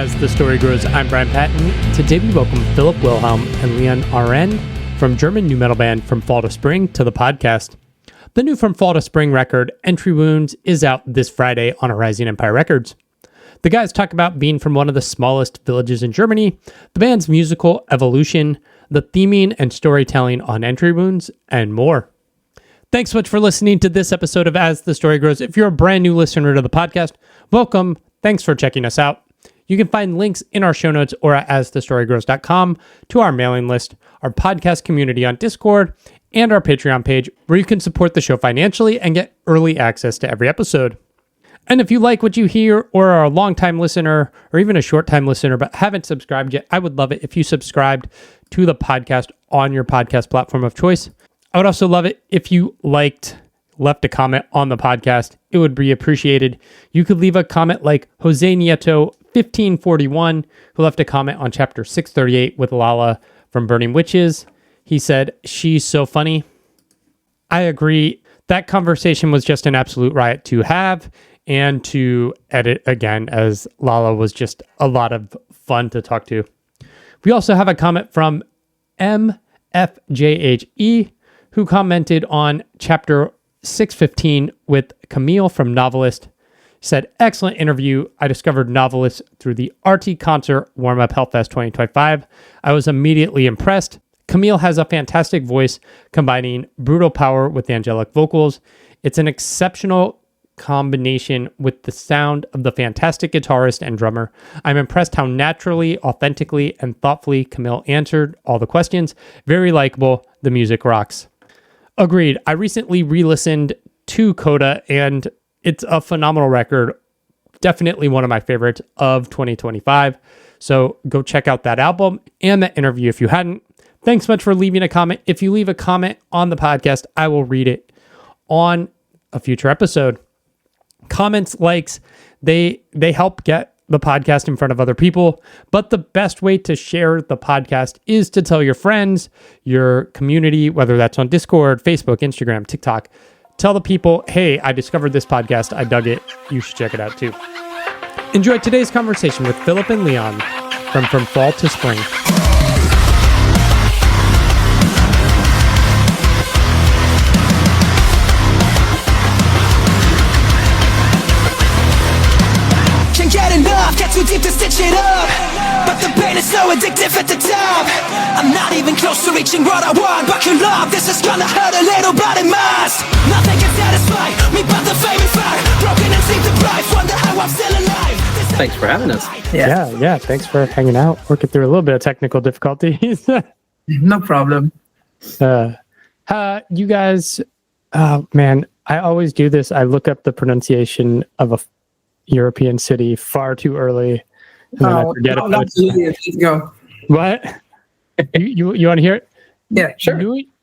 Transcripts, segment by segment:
As the Story Grows, I'm Brian Patton. Today we welcome Philip Wilhelm and León Arend from German nu metal band From Fall to Spring to the podcast. The new From Fall to Spring record, Entry Wounds, is out this Friday on Rising Empire Records. The guys talk about being from one of the smallest villages in Germany, the band's musical evolution, the theming and storytelling on Entry Wounds, and more. Thanks so much for listening to this episode of As the Story Grows. If you're a brand new listener to the podcast, welcome. Thanks for checking us out. You can find links in our show notes or at asthestorygrows.com to our mailing list, our podcast community on Discord, and our Patreon page where you can support the show financially and get early access to every episode. And if you like what you hear or are a long-time listener or even a short-time listener but haven't subscribed yet, I would love it if you subscribed to the podcast on your podcast platform of choice. I would also love it if you left a comment on the podcast. It would be appreciated. You could leave a comment like Jose Nieto 1541, who left a comment on chapter 638 with Lala from Burning Witches. He said, "She's so funny." I agree. That conversation was just an absolute riot to have and to edit again, as Lala was just a lot of fun to talk to. We also have a comment from MFJHE, who commented on chapter 615 with Camille from Novelist. Said, "Excellent interview. I discovered Novelist through the RT Concert Warm-Up Hellfest 2025. I was immediately impressed. Camille has a fantastic voice, combining brutal power with angelic vocals. It's an exceptional combination with the sound of the fantastic guitarist and drummer. I'm impressed how naturally, authentically, and thoughtfully Camille answered all the questions. Very likable. The music rocks." Agreed. I recently re-listened to Coda, and it's a phenomenal record. Definitely one of my favorites of 2025. So go check out that album and that interview if you hadn't. Thanks so much for leaving a comment. If you leave a comment on the podcast, I will read it on a future episode. Comments, likes, they help get the podcast in front of other people, but the best way to share the podcast is to tell your friends, your community, whether that's on Discord, Facebook, Instagram, TikTok. Tell the people, hey, I discovered this podcast. I dug it. You should check it out too. Enjoy today's conversation with Philip and León from Fall to Spring. Can't get enough, get too deep to stitch it up, but the pain is so addictive at the top. I'm not even close to reaching what I want, but your love, this is gonna hurt a little, but it must. Nothing can satisfy me but the flame and fire, broken and sleep deprived, wonder how I'm still alive. Thanks for having us. Yeah. Thanks for hanging out, working through a little bit of technical difficulties. No problem. You guys, man, I always do this. I look up the pronunciation of a European city far too early, and then I forget it. Let's go. What? you want to hear it? Yeah, sure.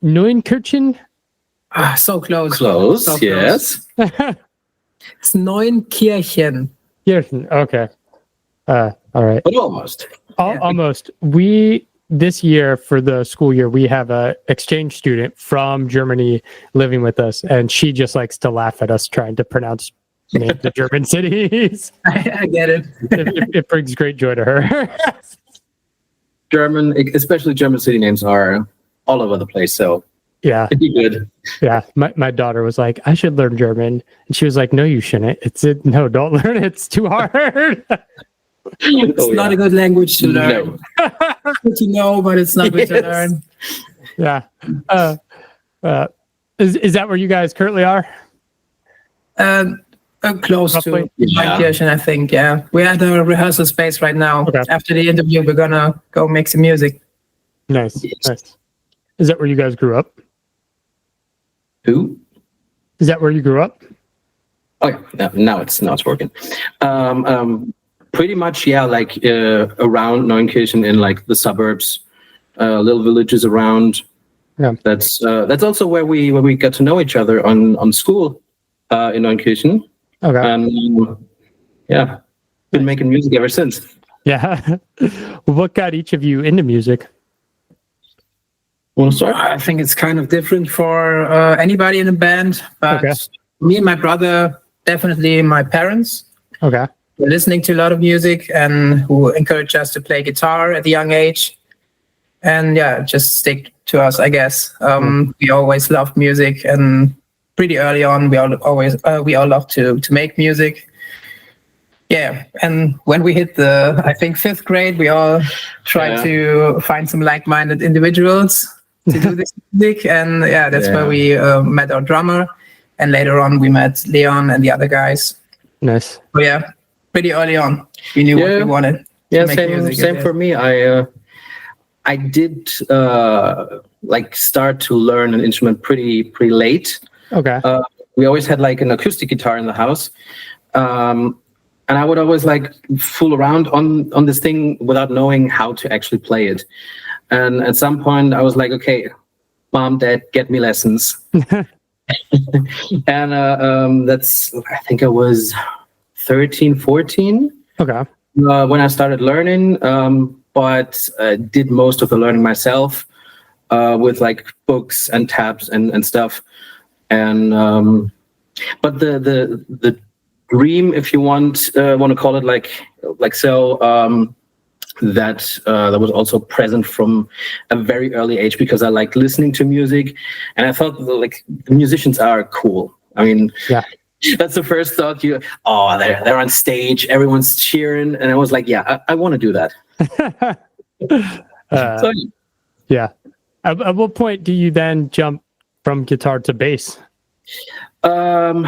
Neunkirchen? So close. Close, So yes. It's Neunkirchen. Kirchen. Okay. All right. But almost. Almost. This year for the school year, we have a exchange student from Germany living with us, and she just likes to laugh at us trying to pronounce the German cities. I get it. It brings great joy to her. German, especially German city names, are all over the place, so Yeah. it'd be good. Yeah. My daughter was like, I should learn German. And she was like, no, you shouldn't. No, don't learn it. It's too hard. It's not a good language to learn. Good to know, but it's not good to learn. Yeah. Is that where you guys currently are? Close Roughly? to Neunkirchen, I think. Yeah, we're at the rehearsal space right now. Okay. After the interview, we're gonna go make some music. Nice. Yes. Nice. Is that where you guys grew up? Who? Is that where you grew up? Oh, yeah. Now it's working. Pretty much, yeah, like around Neunkirchen, in like the suburbs, little villages around. Yeah. That's also where we got to know each other on school in Neunkirchen. Okay. And yeah, been making music ever since. Yeah. What got each of you into music? Want to start? I think it's kind of different for anybody in a band, but Okay. me and my brother, definitely my parents. Okay. were listening to a lot of music and who encouraged us to play guitar at a young age. And yeah, just stick to us, I guess. We always loved music, and pretty early on, we all loved to make music. Yeah, and when we hit I think 5th grade, we all tried to find some like-minded individuals to do this music, and yeah, that's where we met our drummer, and later on we met León and the other guys. Nice. So yeah, pretty early on, we knew what we wanted. Yeah, same for me. I did like start to learn an instrument pretty late. Okay. We always had like an acoustic guitar in the house. And I would always like fool around on this thing without knowing how to actually play it. And at some point I was like, okay, Mom, Dad, get me lessons. And that's, I think I was 13, 14. Okay. When I started learning, but did most of the learning myself with like books and tabs and stuff. And but the dream, if you want to call it like so, that was also present from a very early age, because I liked listening to music, and I thought like the musicians are cool. I mean, yeah, that's the first thought. They're on stage, everyone's cheering, and I was like, yeah, I want to do that. So, yeah. At what point do you then jump from guitar to bass? That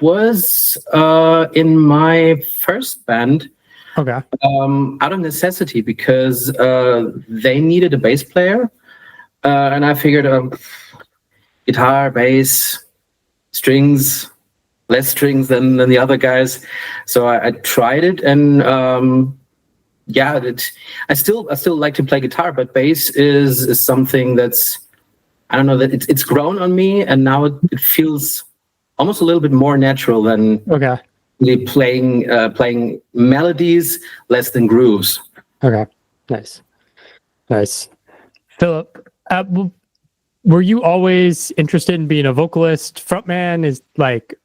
was in my first band. Okay. Out of necessity, because they needed a bass player, and I figured guitar, bass, strings, less strings than the other guys. So I tried it, and I still like to play guitar, but bass is something that's, I don't know, that it's grown on me, and now it feels almost a little bit more natural than playing melodies less than grooves. Okay, nice. Philip, were you always interested in being a vocalist, frontman?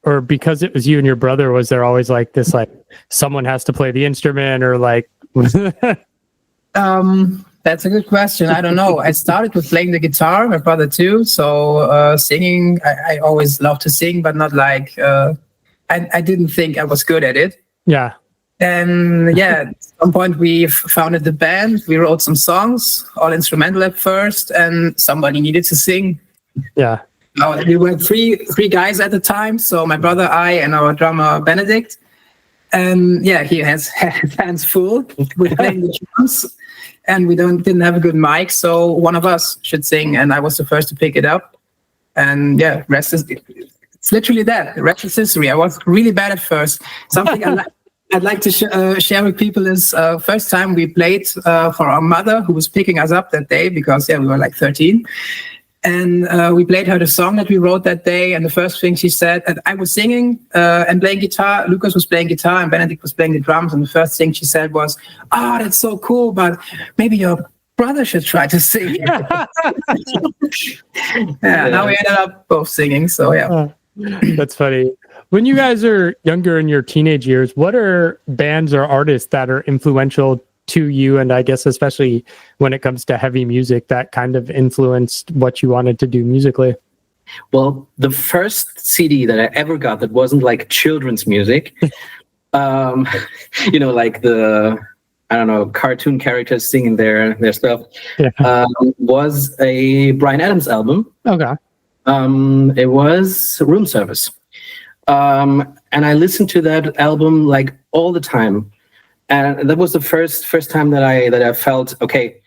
Or because it was you and your brother, was there always like this, like someone has to play the instrument, or like? That's a good question. I don't know. I started with playing the guitar, my brother too. So singing, I always loved to sing, but not like, I didn't think I was good at it. Yeah. And yeah, at some point we founded the band. We wrote some songs, all instrumental at first, and somebody needed to sing. Yeah. We were three guys at the time. So my brother, I, and our drummer, Benedict. And yeah, he has his hands full with playing the drums. And we didn't have a good mic, so one of us should sing, and I was the first to pick it up. And yeah, it's literally that. The rest is history. I was really bad at first. Something I'd like to share with people is first time we played for our mother, who was picking us up that day, because we were like 13. And we played her the song that we wrote that day. And the first thing she said, and I was singing and playing guitar. Lucas was playing guitar and Benedict was playing the drums. And the first thing she said was, "Oh, that's so cool, but maybe your brother should try to sing." Now we ended up both singing. So yeah. That's funny. When you guys are younger in your teenage years, what are bands or artists that are influential to you, and I guess especially when it comes to heavy music, that kind of influenced what you wanted to do musically? Well, the first CD that I ever got that wasn't like children's music, like the, I don't know, cartoon characters singing their stuff, was a Bryan Adams album. Okay. It was Room Service. And I listened to that album like all the time. And that was the first time that I felt, okay,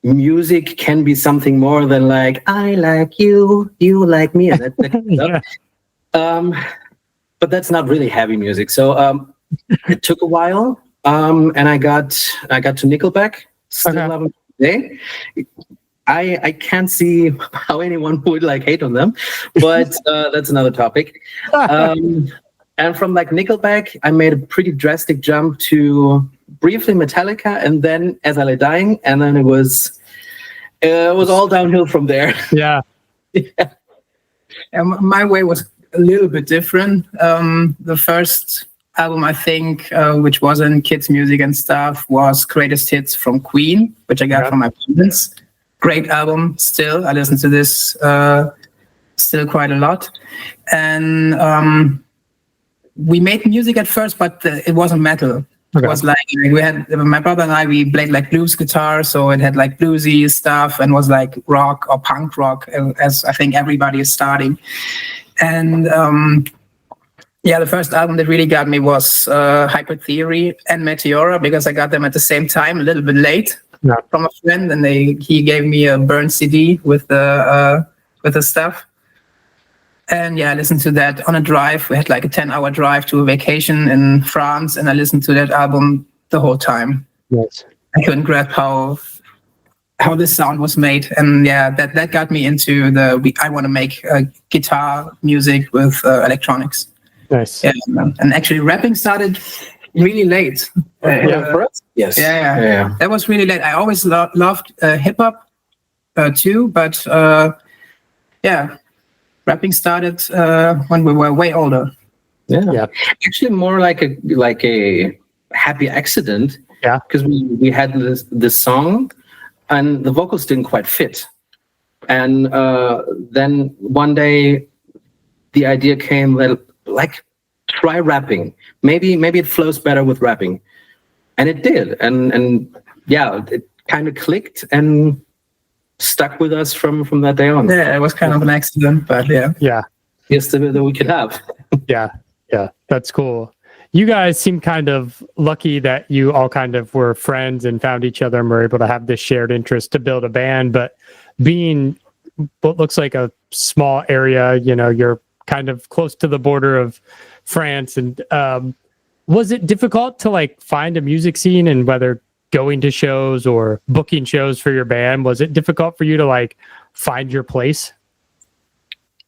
music can be something more than like, I like you, you like me, and that stuff. But that's not really heavy music. So it took a while, and I got to Nickelback. Still love them today. I can't see how anyone would like hate on them, but that's another topic. And from like Nickelback, I made a pretty drastic jump to briefly Metallica, and then As I Lay Dying, and then it was all downhill from there. Yeah. And my way was a little bit different. The first album, I think, which was in kids' music and stuff, was Greatest Hits from Queen, which I got from my parents. Great album, still. I listen to this still quite a lot. And we made music at first, but it wasn't metal. It was like we had my brother and I. We played like blues guitar, so it had like bluesy stuff and was like rock or punk rock, as I think everybody is starting. And the first album that really got me was Hyper Theory and Meteora, because I got them at the same time, a little bit late from a friend, and he gave me a burned CD with the stuff. And I listened to that on a drive. We had like a 10-hour drive to a vacation in France, and I listened to that album the whole time. Yes. I couldn't grasp how this sound was made. And that got me into I want to make guitar music with electronics. Nice. Yeah, and actually rapping started really late. For us? Yes. Yeah. That was really late. I always loved hip-hop too, but rapping started when we were way older. Yeah. Actually, more like a happy accident. Yeah. Because we had this song, and the vocals didn't quite fit. And then one day, the idea came that try rapping. Maybe it flows better with rapping, and it did. And it kind of clicked and stuck with us from that day on. Yeah, it was kind of an accident, but yeah. Yes, that we could have. Yeah, that's cool. You guys seem kind of lucky that you all kind of were friends and found each other and were able to have this shared interest to build a band. But being what looks like a small area, you're kind of close to the border of France. And was it difficult to find a music scene, and whether going to shows or booking shows for your band, was it difficult for you to find your place?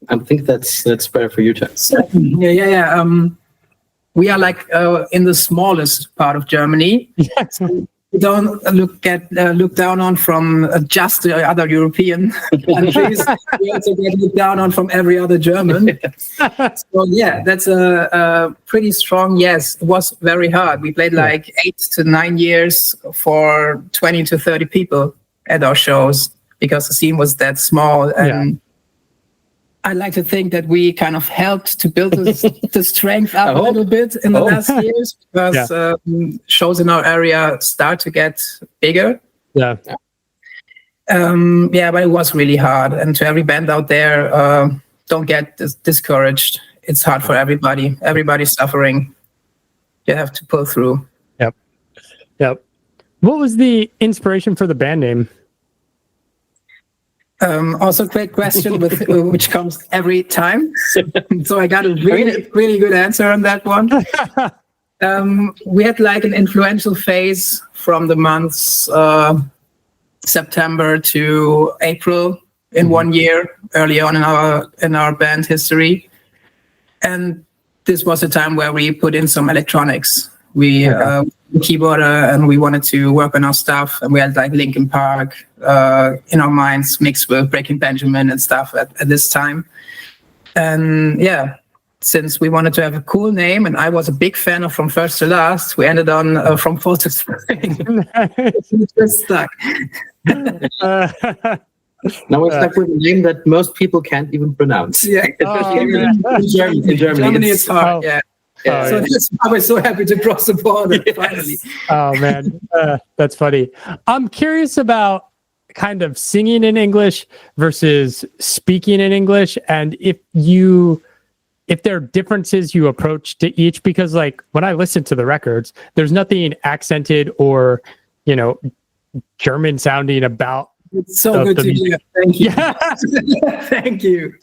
I think that's better for you to. Yeah. We are in the smallest part of Germany. Yes. We don't look down on from just the other European countries. We also get looked down on from every other German. So that's a pretty strong yes. It was very hard. We played 8 to 9 years for 20 to 30 people at our shows, because the scene was that small. And I like to think that we kind of helped to build the strength up a little bit in the last years, because shows in our area start to get bigger. Yeah. But it was really hard. And to every band out there, don't get discouraged. It's hard for everybody. Everybody's suffering. You have to pull through. Yep. What was the inspiration for the band name? Also, great question, which comes every time. So I got a really good answer on that one. We had an influential phase from the months September to April in 1 year, early on in our band history, and this was a time where we put in some electronics. We keyboarder, and we wanted to work on our stuff, and we had Linkin Park in our minds, mixed with Breaking Benjamin and stuff at this time. And since we wanted to have a cool name, and I was a big fan of From First to Last, we ended on From Fall to Spring. It just stuck. Now we're stuck with a name that most people can't even pronounce. Yeah, in Germany it's hard. So that's why we're so happy to cross the border finally. Oh man, that's funny. I'm curious about kind of singing in English versus speaking in English, and if there are differences you approach to each, because when I listen to the records, there's nothing accented or German sounding about. It's so good to hear. Thank you. Thank you.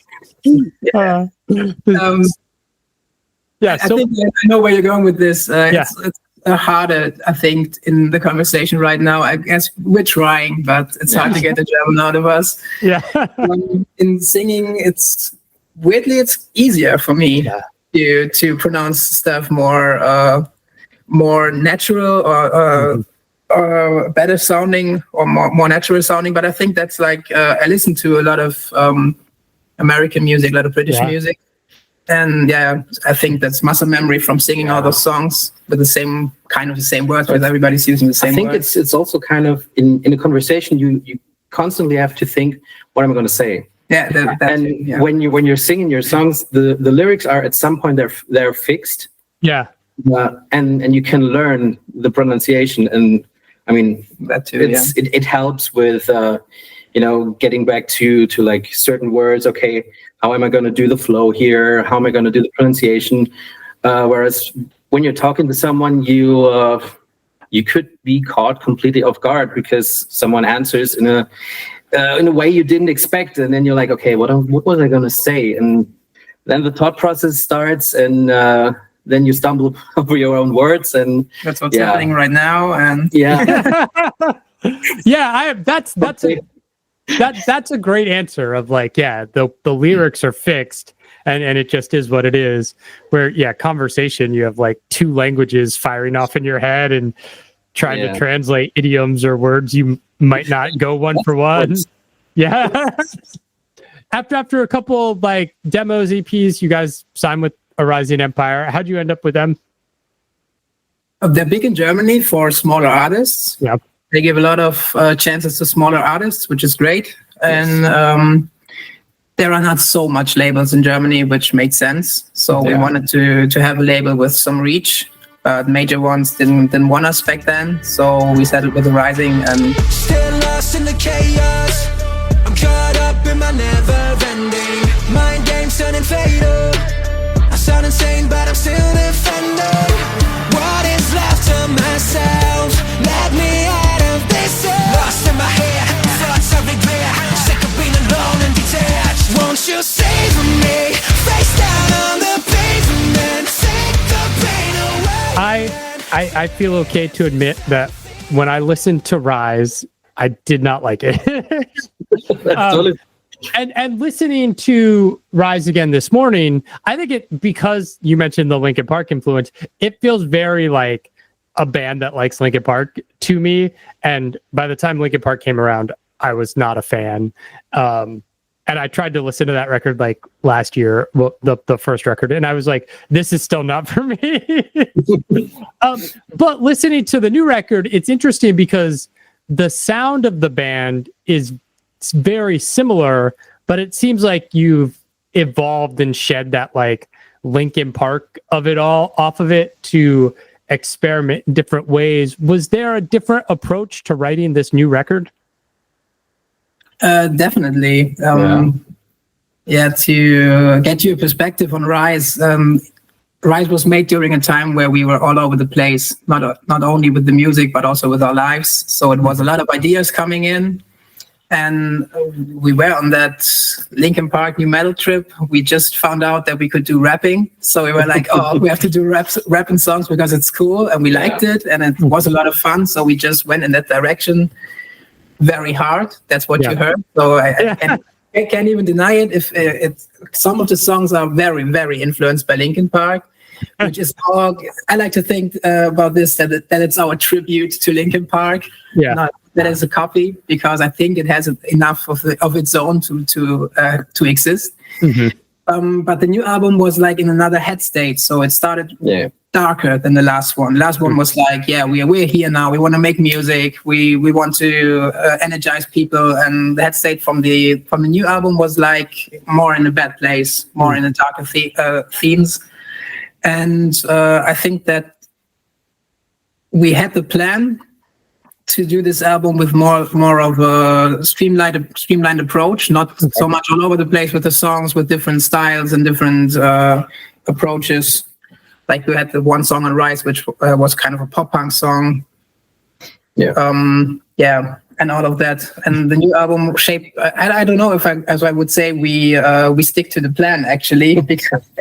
I think I know where you're going with this. It's harder, I think, in the conversation right now. I guess we're trying, but it's hard to get the German out of us. Yeah. In singing, it's easier for me to pronounce stuff more natural or better sounding or more natural sounding. But I think that's I listen to a lot of American music, a lot of British music. And yeah, I think that's muscle memory from singing all those songs with the same words, because everybody's using the same I think words. it's also kind of in a conversation you constantly have to think, what am I going to say? Yeah, when you're singing your songs, the lyrics are at some point they're fixed. Yeah. And you can learn the pronunciation, and I mean that too. it helps with getting back to like certain words. Okay, how am I going to do the flow here? How am I going to do the pronunciation? Whereas when you're talking to someone, you could be caught completely off guard because someone answers in a way you didn't expect, and then you're like, okay, what was I going to say? And then the thought process starts, and then you stumble over your own words, and that's what's happening right now. And yeah, yeah, that's a great answer of like, yeah, the lyrics are fixed and it just is what it is. Where conversation, you have like two languages firing off in your head and trying to translate idioms or words you might not go one for one. Yeah. After a couple of like demos, EPs, you guys signed with A Rising Empire. How'd you end up with them? They're big in Germany for smaller artists. Yeah. They give a lot of chances to smaller artists, which is great. And there are not so much labels in Germany, which made sense. So we wanted to have a label with some reach. Major ones didn't want us back then. So we settled with The Rising. And still lost in the chaos. I'm caught up in my never-ending mind games turning fatal. I sound insane, but I'm still defending what is left of myself. Let me out of this cell. Lost in my head, thoughts of regret. Sick of being alone and detached. Won't you save me? Face down on the pavement. Take the pain away. I feel okay to admit that when I listened to Rise, I did not like it. And listening to Rise again this morning, I think because you mentioned the Linkin Park influence, it feels very like a band that likes Linkin Park to me. And by the time Linkin Park came around, I was not a fan. And I tried to listen to that record like last year, well, the first record, and I was like, this is still not for me. But listening to the new record, it's interesting because the sound of the band is very similar, but it seems like you've evolved and shed that like Linkin Park of it all off of it to experiment in different ways. Was there a different approach to writing this new record? Definitely. To get you a perspective on Rise, Rise was made during a time where we were all over the place, not only with the music, but also with our lives. So it was a lot of ideas coming in. And we were on that Linkin Park new metal trip. We just found out that we could do rapping. So we were like, we have to do rapping songs because it's cool. And we liked it. And it was a lot of fun. So we just went in that direction very hard. That's what you heard. So I can't even deny it. If some of the songs are very, very influenced by Linkin Park, which is I like to think about this, that it's our tribute to Linkin Park. Yeah. Not that is a copy, because I think it has enough of its own to exist. Mm-hmm. But the new album was like in another head state, so it started darker than the last one. The last one was like, we're here now. We want to make music. We want to energize people. And the head state from the new album was like more in a bad place, more in the darker themes. And I think that we had the plan to do this album with more of a streamlined approach, not so much all over the place with the songs, with different styles and different approaches. Like we had the one song on Rise, which was kind of a pop punk song. And all of that. And the new album shape, I don't know if I would say we stick to the plan actually,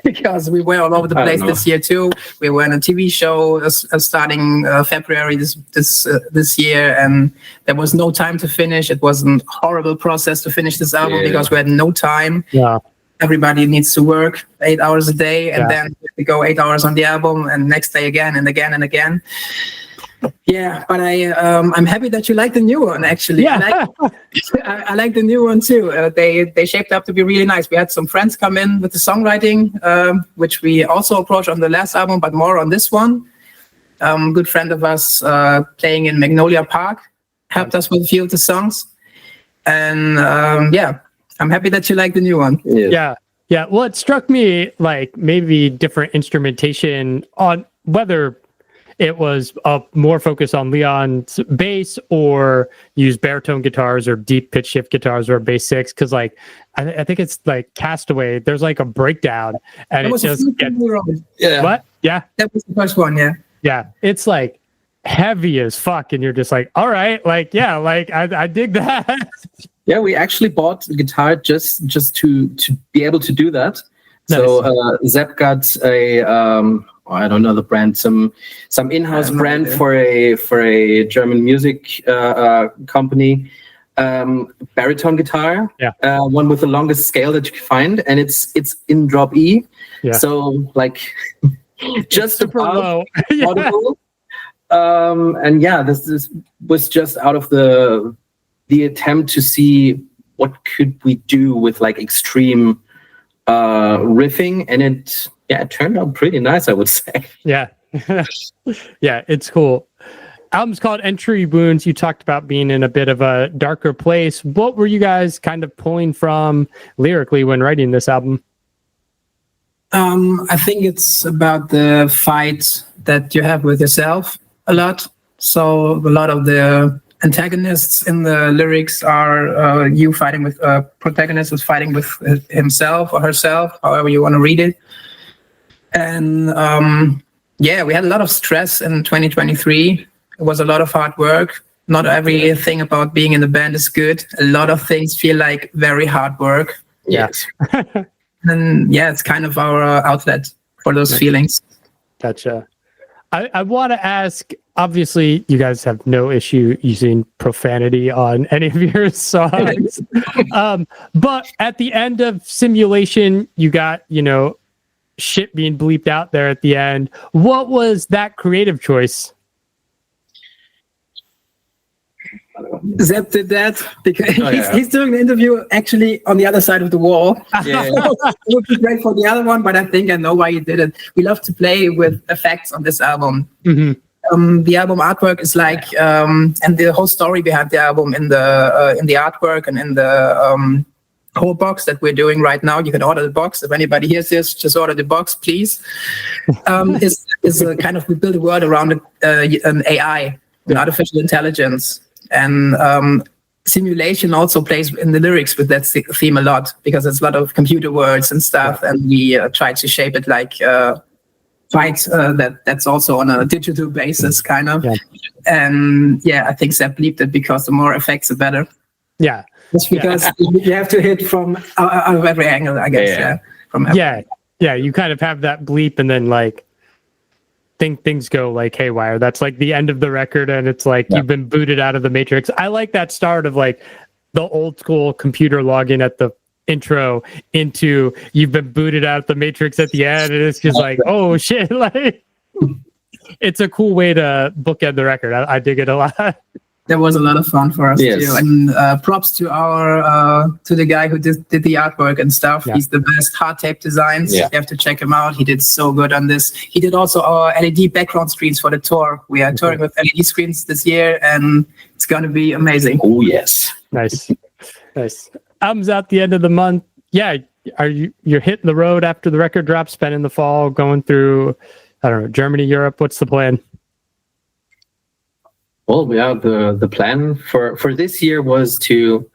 because we were all over the place this year too. We were in a TV show starting February this year, and there was no time to finish. It was a horrible process to finish this album because we had no time. Yeah. Everybody needs to work 8 hours a day, and then we go 8 hours on the album, and next day again and again and again. Yeah, but I'm happy that you like the new one. Actually, Yeah. I like the new one too. They shaped up to be really nice. We had some friends come in with the songwriting, which we also approached on the last album, but more on this one. Good friend of us playing in Magnolia Park helped us with a few of the songs, and yeah, I'm happy that you like the new one. Yeah. Yeah. Well, it struck me like maybe different instrumentation on whether it was more focus on Leon's bass or use baritone guitars or deep pitch shift guitars or bass six. Cause like, I think it's like Castaway. There's like a breakdown and That it was the just first gets, one we wrote. Yeah. what? Yeah. That was the first one. Yeah. Yeah. It's like heavy as fuck. And you're just like, all right. Like, yeah, like I dig that. Yeah, we actually bought the guitar just to be able to do that. So Zepp got a I don't know the brand, some in-house brand for a German music company, baritone guitar, one with the longest scale that you can find, and it's in drop E. Yeah. So like just super low. audible. And yeah, this was just out of the attempt to see what could we do with like extreme riffing, and it turned out pretty nice, I would say. Yeah. Yeah, it's cool. Album's called Entry Wounds. You talked about being in a bit of a darker place. What were you guys kind of pulling from lyrically when writing this album? I think it's about the fight that you have with yourself a lot. So a lot of the antagonists in the lyrics are you fighting with protagonist is fighting with himself or herself, however you want to read it. And yeah, we had a lot of stress in 2023. It was a lot of hard work. Not everything about being in the band is good. A lot of things feel like very hard work. Yes. And yeah, it's kind of our outlet for those feelings. Gotcha. I want to ask, obviously, you guys have no issue using profanity on any of your songs. But at the end of Simulation, you got, shit being bleeped out there at the end. What was that creative choice? Zepp did that because he's doing the interview actually on the other side of the wall. Yeah. It would be great for the other one, but I think I know why he did it. We love to play with effects on this album. Mm-hmm. The album artwork is like, and the whole story behind the album in the artwork and in the whole box that we're doing right now. You can order the box. If anybody hears this, just order the box, please. Is a kind of, we build a world around an AI, an artificial intelligence. And Simulation also plays in the lyrics with that theme a lot because there's a lot of computer words and stuff, and we try to shape it like fight that's also on a digital basis, kind of. And yeah, I think Zepp bleeped it because the more effects, the better. Yeah. Just because you have to hit from out of every angle, I guess. Yeah. You kind of have that bleep, and then like things go like haywire. That's like the end of the record, and it's like you've been booted out of the Matrix. I like that start of like the old school computer login at the intro into you've been booted out of the Matrix at the end, and it's just like, oh shit, like it's a cool way to bookend the record. I dig it a lot. That was a lot of fun for us too, and props to to the guy who did the artwork and stuff. He's the best. Hard tape designs. You have to check him out. He did so good on this. He did also our LED background screens for the tour. We are touring with LED screens this year, and it's gonna be amazing. Oh yes, nice. Album's out the end of the month. Yeah, you're hitting the road after the record drops, spending the fall going through, I don't know, Germany, Europe. What's the plan? Well, yeah, the plan for this year was to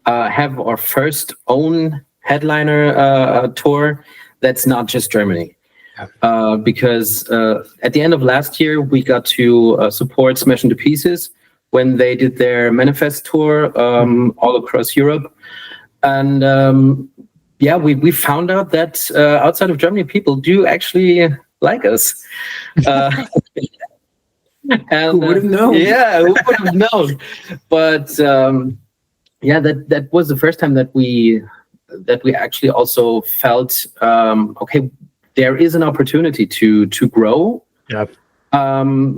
have our first own headliner tour that's not just Germany. Because at the end of last year, we got to support Smash Into Pieces when they did their Manifest tour all across Europe. And we found out that outside of Germany, people do actually like us. And, who would have known? Yeah, who would have known? But that was the first time that we actually also felt okay, there is an opportunity to grow. Yep.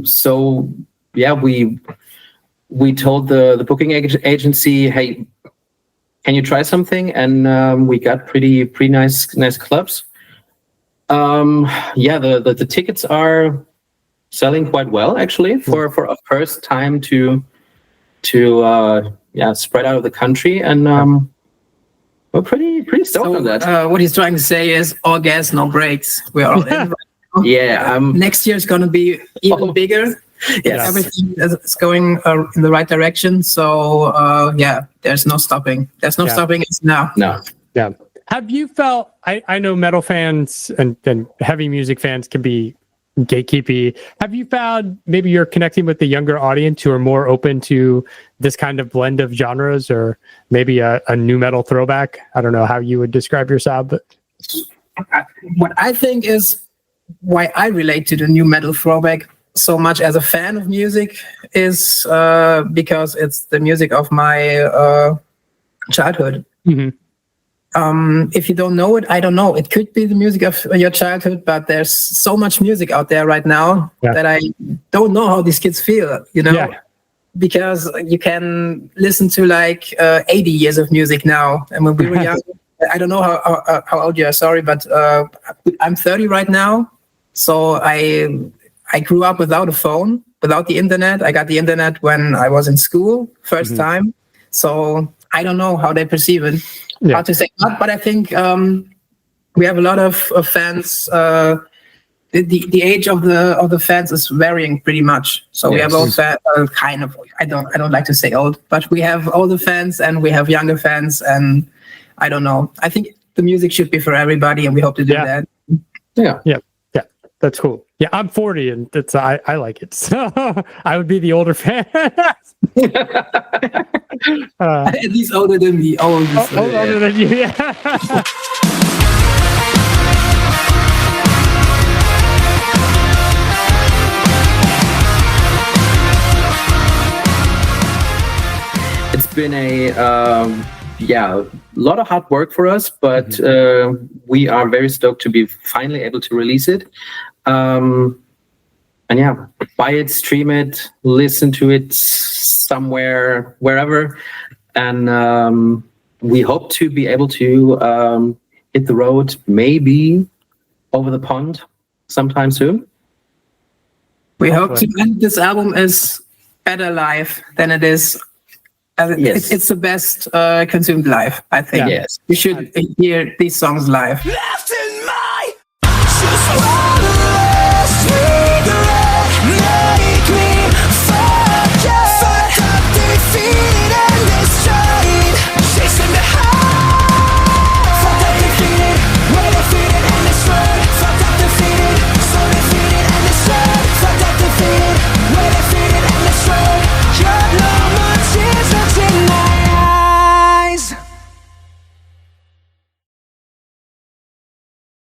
So yeah, we told the booking agency, hey, can you try something? And we got pretty nice clubs. Yeah, the tickets are selling quite well actually for a first time to spread out of the country, and we're pretty stoked on that. What he's trying to say is all gas, no brakes. We are all in right now. Yeah, next year is going to be even bigger. Yes. Everything is going in the right direction. So there's no stopping. There's no stopping us now. No. Yeah. Have you felt? I know metal fans and heavy music fans can be gatekeepy. Have you found maybe you're connecting with the younger audience who are more open to this kind of blend of genres, or maybe a new metal throwback? I don't know how you would describe your sound, but what I think is why I relate to the new metal throwback so much as a fan of music is because it's the music of my childhood. Mm-hmm. If you don't know it, I don't know. It could be the music of your childhood, but there's so much music out there right now that I don't know how these kids feel, because you can listen to like 80 years of music now. And when we were young, I don't know how old you are, sorry, but I'm 30 right now. So I grew up without a phone, without the internet. I got the internet when I was in school, first time. So I don't know how they perceive it. How to say, but I think we have a lot of fans. The age of the fans is varying pretty much. So we have old fans, kind of. I don't like to say old, but we have older fans and we have younger fans, and I don't know. I think the music should be for everybody, and we hope to do that. Yeah. That's cool. Yeah, I'm 40, and that's I like it. So I would be the older fan. At least older than me. Older than you. Yeah. It's been a lot of hard work for us, but we are very stoked to be finally able to release it. And buy it, stream it, listen to it somewhere, wherever. And we hope to be able to hit the road, maybe over the pond sometime soon. We hope to end this album is better live than it is. It's the best consumed live, I think. Yes. You should hear these songs live. Left to